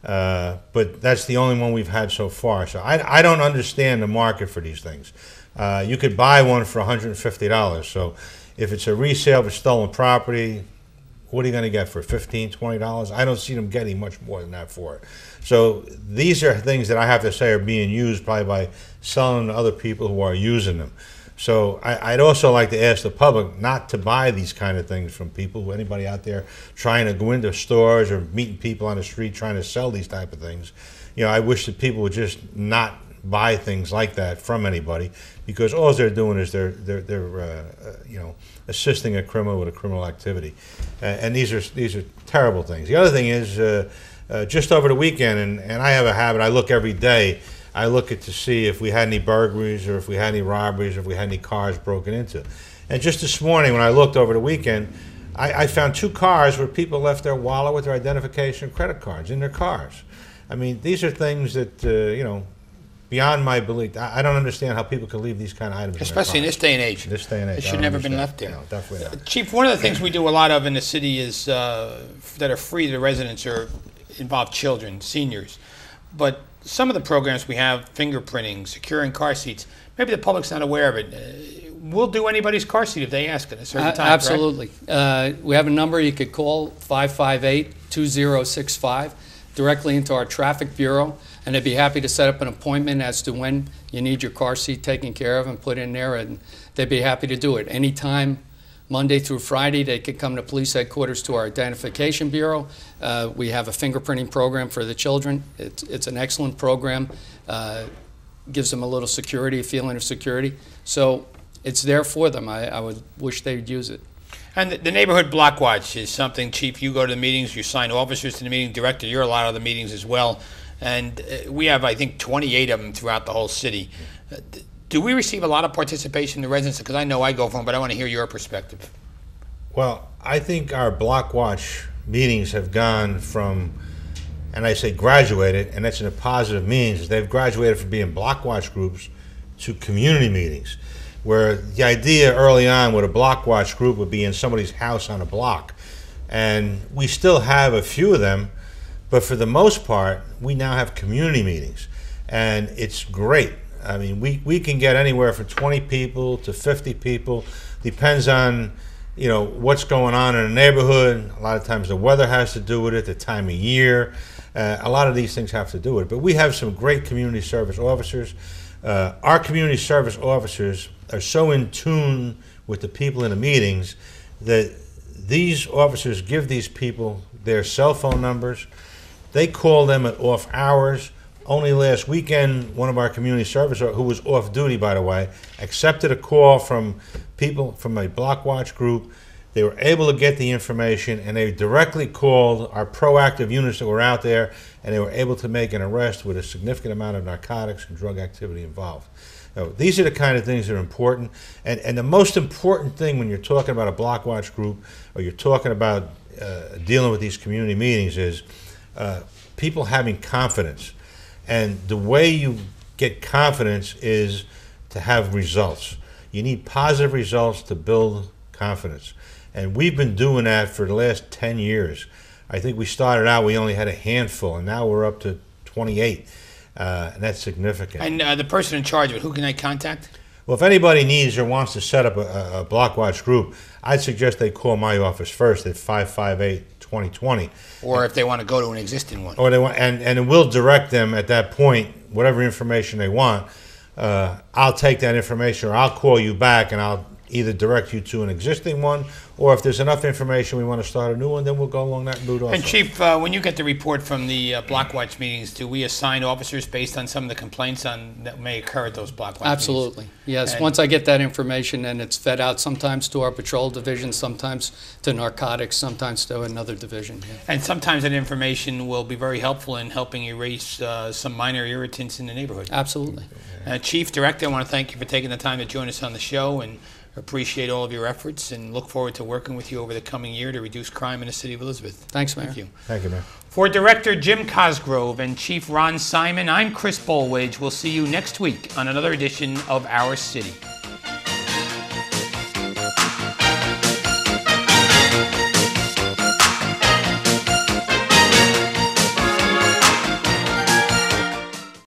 But that's the only one we've had so far. So I don't understand the market for these things. You could buy one for $150. So if it's a resale for stolen property, what are you going to get for $15, $20? I don't see them getting much more than that for it. So these are things that I have to say are being used probably by selling to other people who are using them. So I'd also like to ask the public not to buy these kind of things from people, anybody out there trying to go into stores or meeting people on the street trying to sell these type of things. You know, I wish that people would just not buy things like that from anybody, because all they're doing is they're you know, assisting a criminal with a criminal activity, and these are terrible things. The other thing is just over the weekend, and I have a habit. I look every day. I look to see if we had any burglaries or if we had any robberies or if we had any cars broken into. And just this morning when I looked over the weekend, I found 2 cars where people left their wallet with their identification credit cards in their cars. I mean, these are things that, you know, beyond my belief. I don't understand how people can leave these kind of items especially in this day and age. This day and age. It should never been left there. No, definitely not. Chief, one of the things we do a lot of in the city is that are free to the residents or involve children, seniors. But some of the programs we have, fingerprinting, securing car seats, maybe the public's not aware of it. We'll do anybody's car seat if they ask at a certain time, absolutely. We have a number you could call, 558-2065, directly into our traffic bureau, and they'd be happy to set up an appointment as to when you need your car seat taken care of and put in there, and they'd be happy to do it. Anytime, Monday through Friday, they could come to police headquarters to our identification bureau. We have a fingerprinting program for the children. It's an excellent program. Gives them a little security, a feeling of security. So it's there for them. I would wish they would use it. And the neighborhood block watch is something, Chief, you go to the meetings, you assign officers to the meeting, Director, you're a lot of the meetings as well. And we have, I think, 28 of them throughout the whole city. Do we receive a lot of participation in the residents? Because I know I go for them, but I want to hear your perspective. Well, I think our block watch meetings have gone from, and I say graduated, and that's in a positive means, they've graduated from being block watch groups to community meetings, where the idea early on with a block watch group would be in somebody's house on a block. And we still have a few of them, but for the most part, we now have community meetings, and it's great. I mean, we can get anywhere from 20 people to 50 people, depends on, you know, what's going on in the neighborhood. A lot of times the weather has to do with it, the time of year. A lot of these things have to do with it. But we have some great community service officers. Our community service officers are so in tune with the people in the meetings that these officers give these people their cell phone numbers. They call them at off hours. Only last weekend, one of our community service, who was off duty, by the way, accepted a call from people from a block watch group. They were able to get the information, and they directly called our proactive units that were out there, and they were able to make an arrest with a significant amount of narcotics and drug activity involved. Now, these are the kind of things that are important, and the most important thing when you're talking about a block watch group or you're talking about dealing with these community meetings is people having confidence. And the way you get confidence is to have results. You need positive results to build confidence. And we've been doing that for the last 10 years. I think we started out, we only had a handful, and now we're up to 28. And that's significant. And the person in charge of it, who can I contact? Well, if anybody needs or wants to set up a block watch group, I'd suggest they call my office first at 558-2020. Or if they want to go to an existing one. Or they want, and we'll direct them at that point, whatever information they want. I'll take that information, or I'll call you back, and I'll either direct you to an existing one, or if there's enough information we want to start a new one, then we'll go along that route also. And Chief, when you get the report from the block watch meetings, do we assign officers based on some of the complaints that may occur at those block watch Absolutely. meetings? Yes, and once I get that information, and it's fed out sometimes to our patrol division, sometimes to narcotics, sometimes to another division. Yeah. And sometimes that information will be very helpful in helping erase some minor irritants in the neighborhood. Absolutely. Chief, Director, I want to thank you for taking the time to join us on the show, and appreciate all of your efforts and look forward to working with you over the coming year to reduce crime in the city of Elizabeth. Thanks, Mayor. Thank you. Thank you, Mayor. For Director Jim Cosgrove and Chief Ron Simon, I'm Chris Bolwage. We'll see you next week on another edition of Our City.